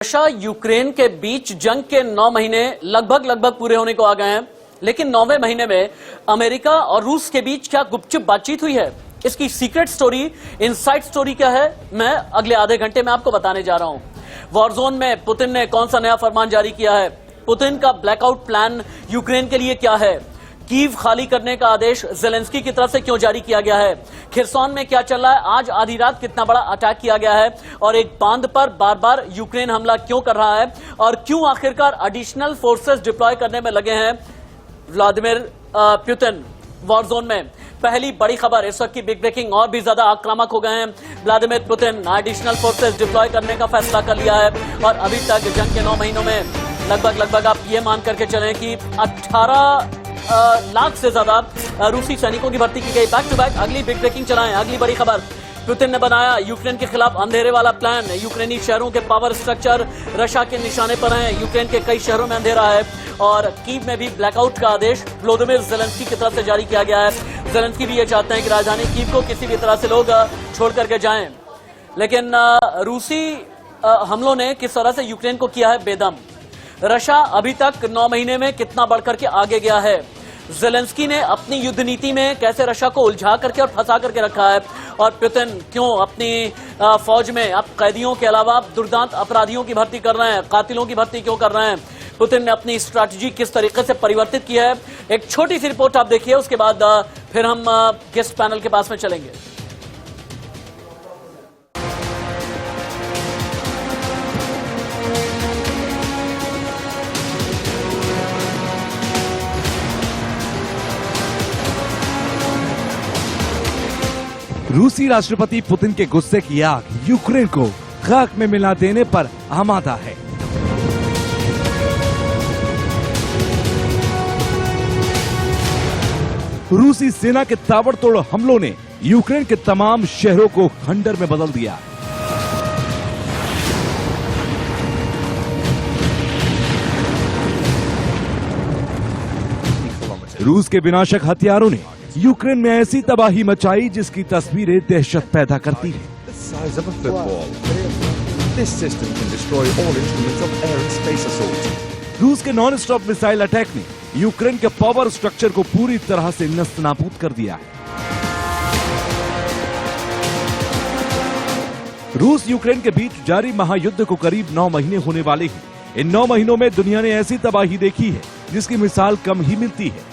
Russia Ukraine के बीच जंग के 9 महीने लगभग पूरे होने को आ गए हैं, लेकिन 9वें महीने में अमेरिका और रूस के बीच क्या गुपचुप बातचीत हुई है? इसकी सीक्रेट स्टोरी, इनसाइड स्टोरी क्या है, मैं अगले आधे घंटे में आपको बताने जा रहा हूं। वॉर जोन में पुतिन ने कौन सा नया फरमान जारी किया है? पुतिन का ब्लैकआउट प्लान यूक्रेन के लिए क्या है? कीव खाली करने का आदेश ज़ेलेंस्की की तरफ से क्यों जारी किया गया है? खिरसॉन में क्या चल रहा है? आज आधी रात कितना बड़ा अटैक किया गया है और एक बांध पर बार बार यूक्रेन हमला क्यों कर रहा है और क्यों आखिरकार एडिशनल फोर्सेस डिप्लॉय करने में लगे हैं व्लादिमीर पुतिन वॉर जोन में? पहली बड़ी खबर, इस वक्त की बिग ब्रेकिंग, और भी ज्यादा आक्रामक हो गए हैं Vladimir Putin. Additional forces deploy करने का फैसला कर लिया है और अभी तक जंग के 9 महीनों में लगभग आप ये मान करके चलें कि 18 लाख से ज्यादा रूसी सैनिकों की भर्ती की गई। बैक टू बैक अगली बिग ब्रेकिंग चलाएं। अगली बड़ी खबर, पुतिन ने बनाया यूक्रेन के खिलाफ अंधेरे वाला प्लान। यूक्रेनी शहरों के पावर स्ट्रक्चर रशिया के निशाने पर हैं। यूक्रेन के कई शहरों में अंधेरा है और कीव में भी ब्लैकआउट का आदेश व्लादिमीर ज़ेलेंस्की की तरफ से जारी किया गया है। ज़ेलेंस्की भी ये चाहते हैं कि राजधानी कीव को किसी भी तरह से लोग छोड़ करके जाएं, लेकिन रूसी हमलों ने किस तरह से यूक्रेन को किया है बेदम। रशिया अभी तक 9 महीने में कितना बढ़कर के आगे गया है? ज़ेलेंस्की ने अपनी युद्ध नीति में कैसे रशिया को उलझा करके और फंसा करके रखा है और पुतिन क्यों अपनी फौज में अब कैदियों के अलावा दुर्दांत अपराधियों की भर्ती कर रहे हैं, कातिलों की भर्ती क्यों कर रहे हैं? पुतिन ने अपनी स्ट्रैटेजी किस तरीके से परिवर्तित की है? एक छोटी सी रिपोर्ट आप देखिए, उसके बाद फिर हम गेस्ट पैनल के पास में चलेंगे। रूसी राष्ट्रपति पुतिन के गुस्से की आग यूक्रेन को खाक में मिला देने पर आमादा है। रूसी सेना के ताबड़तोड़ हमलों ने यूक्रेन के तमाम शहरों को खंडर में बदल दिया। रूस के विनाशक हथियारों ने यूक्रेन में ऐसी तबाही मचाई जिसकी तस्वीरें दहशत पैदा करती हैं। रूस के नॉन स्टॉप मिसाइल अटैक ने यूक्रेन के पावर स्ट्रक्चर को पूरी तरह से नस्तनाबूद कर दिया है। रूस यूक्रेन के बीच जारी महायुद्ध को करीब 9 महीने होने वाले हैं। इन 9 महीनों में दुनिया ने ऐसी तबाही देखी है जिसकी मिसाल कम ही मिलती है।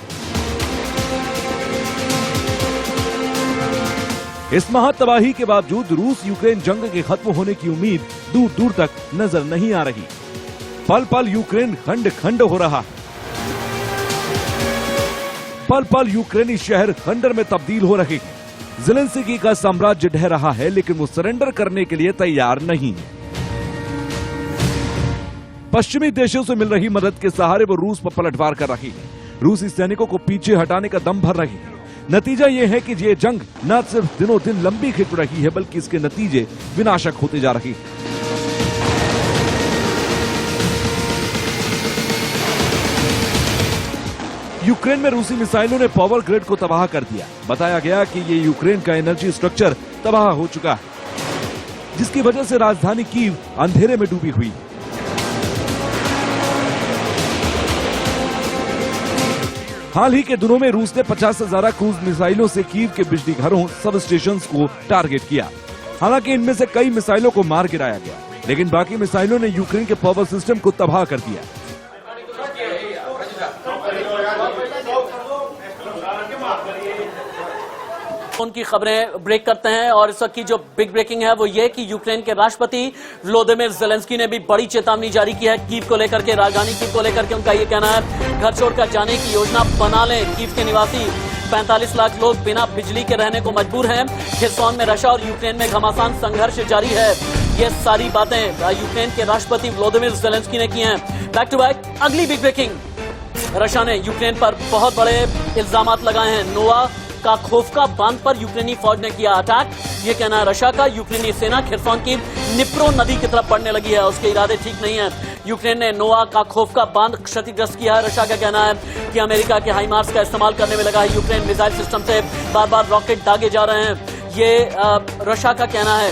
इस महातबाही के बावजूद रूस यूक्रेन जंग के खत्म होने की उम्मीद दूर दूर तक नजर नहीं आ रही। पल पल यूक्रेन खंड खंड हो रहा है। पल पल यूक्रेनी शहर खंडर में तब्दील हो रहे हैं। ज़ेलेंस्की का साम्राज्य ढह रहा है, लेकिन वो सरेंडर करने के लिए तैयार नहीं है। पश्चिमी देशों से मिल रही मदद के सहारे वो रूस पर पलटवार कर रही है। रूसी सैनिकों को पीछे हटाने का दम भर रही है। नतीजा ये है कि ये जंग न सिर्फ दिनों दिन लंबी खिंच रही है, बल्कि इसके नतीजे विनाशक होते जा रहे हैं। यूक्रेन में रूसी मिसाइलों ने पावर ग्रिड को तबाह कर दिया। बताया गया कि ये यूक्रेन का एनर्जी स्ट्रक्चर तबाह हो चुका है, जिसकी वजह से राजधानी कीव अंधेरे में डूबी हुई। हाल ही के दिनों में रूस ने 50 से ज्यादा क्रूज मिसाइलों से कीव के बिजली घरों, सब स्टेशंस को टारगेट किया। हालांकि इनमें से कई मिसाइलों को मार गिराया गया, लेकिन बाकी मिसाइलों ने यूक्रेन के पावर सिस्टम को तबाह कर दिया। उनकी खबरें ब्रेक करते हैं और इस वक्त की जो बिग ब्रेकिंग है वो ये कि यूक्रेन के राष्ट्रपति व्लादिमीर ज़ेलेंस्की ने भी बड़ी चेतावनी जारी की है कीव को लेकर के, राजधानी कीव को लेकर के। उनका ये कहना है घर छोड़कर जाने की योजना बना लें। कीव के निवासी 45 लाख लोग बिना बिजली के रहने को मजबूर हैं। खिरसॉन में रशिया और यूक्रेन में घमासान संघर्ष जारी है। ये सारी बातें यूक्रेन के राष्ट्रपति व्लादिमीर ज़ेलेंस्की ने की हैं। बैक टू बैक अगली बिग ब्रेकिंग, रशिया ने यूक्रेन पर बहुत बड़े इल्जाम लगाए हैं। नोवा का खोफका बांध पर यूक्रेनी फौज ने किया अटैक। ये कहना है रशिया का। यूक्रेनी सेना खिरसॉन की निप्रो नदी की तरफ बढ़ने लगी है, उसके इरादे ठीक नहीं है। यूक्रेन ने नोवा का खोफका बांध क्षतिग्रस्त किया है। रशिया का कहना है कि अमेरिका के हाइमार्स का इस्तेमाल करने में लगा है। यूक्रेन मिसाइल सिस्टम से बार बार रॉकेट दागे जा रहे हैं, ये रशिया का कहना है।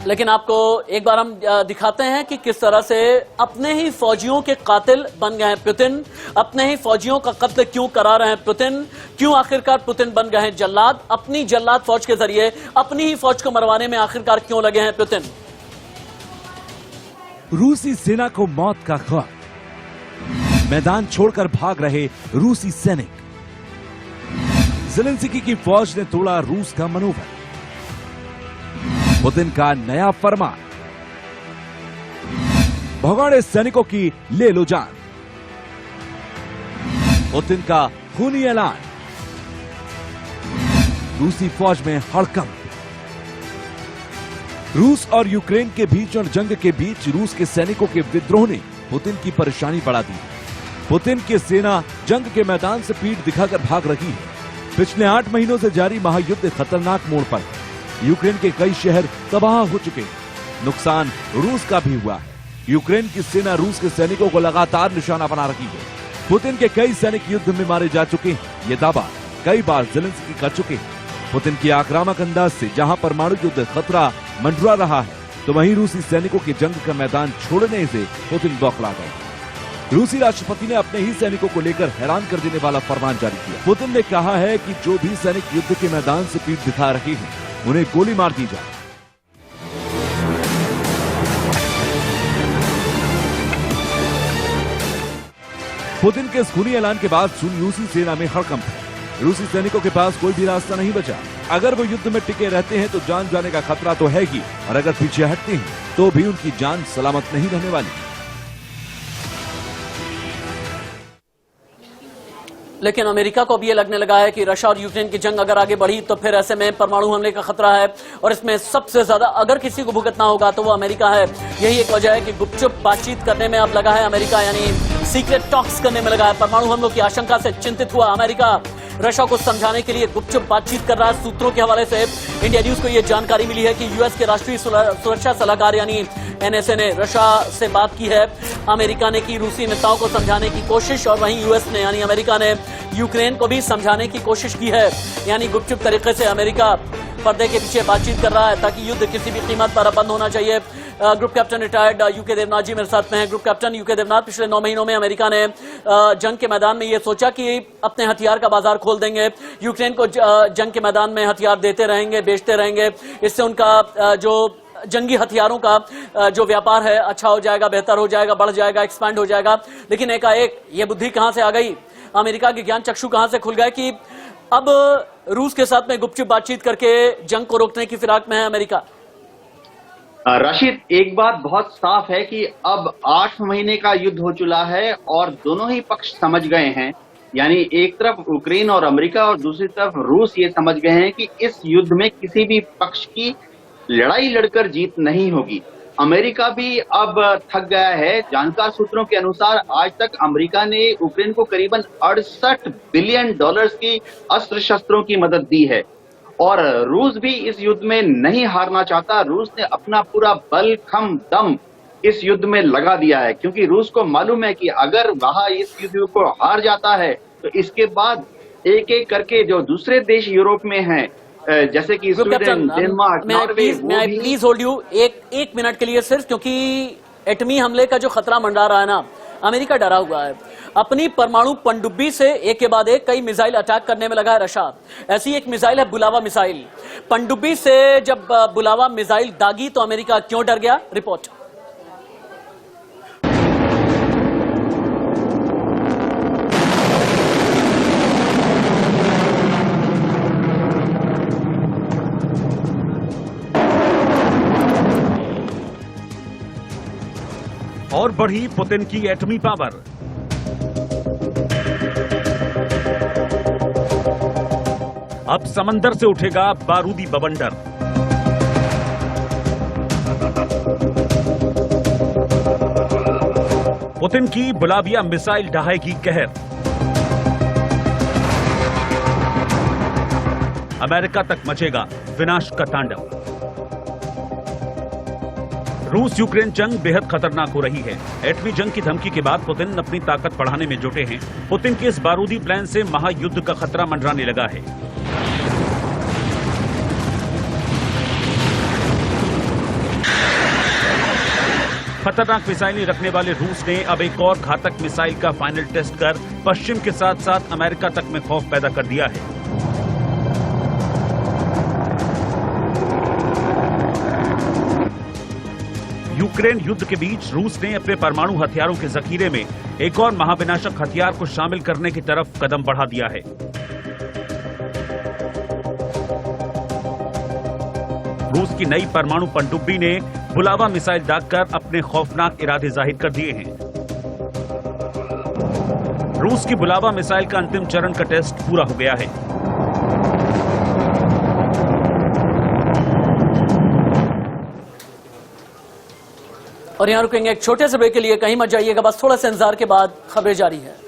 लेकिन आपको एक बार हम दिखाते हैं कि किस तरह से अपने ही फौजियों के कातिल बन गए हैं पुतिन, अपने ही फौजियों का कत्ल क्यों करा रहे हैं पुतिन, क्यों आखिरकार पुतिन बन गए हैं जल्लाद, अपनी जल्लाद फौज के जरिए अपनी ही फौज को मरवाने में आखिरकार क्यों लगे हैं पुतिन। रूसी सेना को मौत का खौफ, मैदान छोड़कर भाग रहे रूसी सैनिक, ज़ेलेंस्की की फौज ने तोड़ा रूस का मनोबल, पुतिन का नया फरमान, भगोड़े सैनिकों की ले लो जान, पुतिन का खूनी ऐलान, रूसी फौज में हड़कंप, रूस और यूक्रेन के बीच और जंग के बीच रूस के सैनिकों के विद्रोह ने पुतिन की परेशानी बढ़ा दी। पुतिन की सेना जंग के मैदान से पीठ दिखाकर भाग रही है। पिछले 8 महीनों से जारी महायुद्ध खतरनाक मोड़ पर है। यूक्रेन के कई शहर तबाह हो चुके हैं। नुकसान रूस का भी हुआ है। यूक्रेन की सेना रूस के सैनिकों को लगातार निशाना बना रही है। पुतिन के कई सैनिक युद्ध में मारे जा चुके हैं। ये दावा कई बार ज़ेलेंस्की कर चुके हैं। पुतिन की आक्रामक अंदाज से जहां परमाणु युद्ध खतरा मंडरा रहा है, तो वहीं रूसी सैनिकों के जंग का मैदान छोड़ने से पुतिन बौखला गए। रूसी राष्ट्रपति ने अपने ही सैनिकों को लेकर हैरान कर देने वाला फरमान जारी किया। पुतिन ने कहा है कि जो भी सैनिक युद्ध के मैदान से पीठ दिखा रहे हैं, उन्हें गोली मार दी जाए। पुतिन के इस खूनी ऐलान के बाद रूसी सेना में हड़कंप है। रूसी सैनिकों के पास कोई भी रास्ता नहीं बचा। अगर वो युद्ध में टिके रहते हैं तो जान जाने का खतरा तो है ही, और अगर पीछे हटते हैं तो भी उनकी जान सलामत नहीं रहने वाली। लेकिन अमेरिका को भी ये लगने लगा है कि रशिया और यूक्रेन की जंग अगर आगे बढ़ी तो फिर ऐसे में परमाणु हमले का खतरा है, और इसमें सबसे ज्यादा अगर किसी को भुगतना होगा तो वो अमेरिका है। यही एक वजह है कि गुपचुप बातचीत करने में अब लगा है अमेरिका, यानी सीक्रेट टॉक्स करने में लगा है। परमाणु हमलों की आशंका से चिंतित हुआ अमेरिका रशिया को समझाने के लिए गुपचुप बातचीत कर रहा है। सूत्रों के हवाले से इंडिया न्यूज को यह जानकारी मिली है कि यूएस के राष्ट्रीय सुरक्षा सलाहकार यानी एनएसए ने रशिया से बात की है। अमेरिका ने की रूसी नेताओं को समझाने की कोशिश, और वहीं यूएस ने यानी अमेरिका ने यूक्रेन को भी समझाने की कोशिश की है। यानी गुपचुप तरीके से अमेरिका पर्दे के पीछे बातचीत कर रहा है ताकि युद्ध किसी भी कीमत पर बंद होना चाहिए। Group captain retired UK Devnath ji मेरे साथ में हैं। ग्रुप कैप्टन यूके देवनाथ, पिछले 9 महीनों में अमेरिका ने जंग के मैदान में ये सोचा कि अपने हथियार का बाजार खोल देंगे, यूक्रेन को जंग के मैदान में हथियार देते रहेंगे, बेचते रहेंगे, इससे उनका जो जंगी हथियारों का जो व्यापार है अच्छा हो जाएगा, बेहतर हो जाएगा, बढ़ जाएगा, एक्सपैंड हो जाएगा। लेकिन एकाएक ये बुद्धि कहां से आ गई, अमेरिका के ज्ञान चक्षु कहां से खुल गए कि अब रूस के साथ में गुपचुप बातचीत करके जंग को रोकने की फिराक में है अमेरिका। राशिद, एक बात बहुत साफ है कि अब 8 महीने का युद्ध हो चुका है और दोनों ही पक्ष समझ गए हैं। यानी एक तरफ यूक्रेन और अमेरिका और दूसरी तरफ रूस ये समझ गए हैं कि इस युद्ध में किसी भी पक्ष की लड़ाई लड़कर जीत नहीं होगी। अमेरिका भी अब थक गया है। जानकार सूत्रों के अनुसार आज तक अमेरिका ने यूक्रेन को करीबन 68 बिलियन डॉलर्स की अस्त्र शस्त्रों की मदद दी है, और रूस भी इस युद्ध में नहीं हारना चाहता। रूस ने अपना पूरा बल खम दम इस युद्ध में लगा दिया है, क्योंकि रूस को मालूम है कि अगर वहां इस युद्ध को हार जाता है तो इसके बाद एक एक करके जो दूसरे देश यूरोप में हैं, जैसे कि Sweden, Denmark, Norway, please hold you एक मिनट के लिए सिर्फ, क्योंकि एटमी हमले का जो खतरा मंडरा रहा है ना, अमेरिका डरा हुआ है। अपनी परमाणु पनडुब्बी से एक के बाद एक कई मिसाइल अटैक करने में लगा है रशिया। ऐसी एक मिसाइल है बुलावा मिसाइल। पनडुब्बी से जब बुलावा मिसाइल दागी तो अमेरिका क्यों डर गया, रिपोर्ट। और बढ़ी पुतिन की एटमी पावर। अब समंदर से उठेगा बारूदी बवंडर। पुतिन की बुलाविया मिसाइल ढहाएगी कहर। अमेरिका तक मचेगा विनाश का तांडव। रूस यूक्रेन जंग बेहद खतरनाक हो रही है। एटमी जंग की धमकी के बाद पुतिन अपनी ताकत बढ़ाने में जुटे हैं। पुतिन के इस बारूदी प्लान से महायुद्ध का खतरा मंडराने लगा है। खतरनाक मिसाइलें रखने वाले रूस ने अब एक और घातक मिसाइल का फाइनल टेस्ट कर पश्चिम के साथ साथ अमेरिका तक में खौफ पैदा कर दिया है। यूक्रेन युद्ध के बीच रूस ने अपने परमाणु हथियारों के जखीरे में एक और महाविनाशक हथियार को शामिल करने की तरफ कदम बढ़ा दिया है। रूस की नई परमाणु पनडुब्बी ने बुलावा मिसाइल दागकर अपने खौफनाक इरादे जाहिर कर दिए हैं। रूस की बुलावा मिसाइल का अंतिम चरण का टेस्ट पूरा हो गया है। और यहां रुकेंगे एक छोटे से ब्रेक के लिए, कहीं मत जाइएगा, बस थोड़ा सा इंतजार के बाद खबरें जारी है।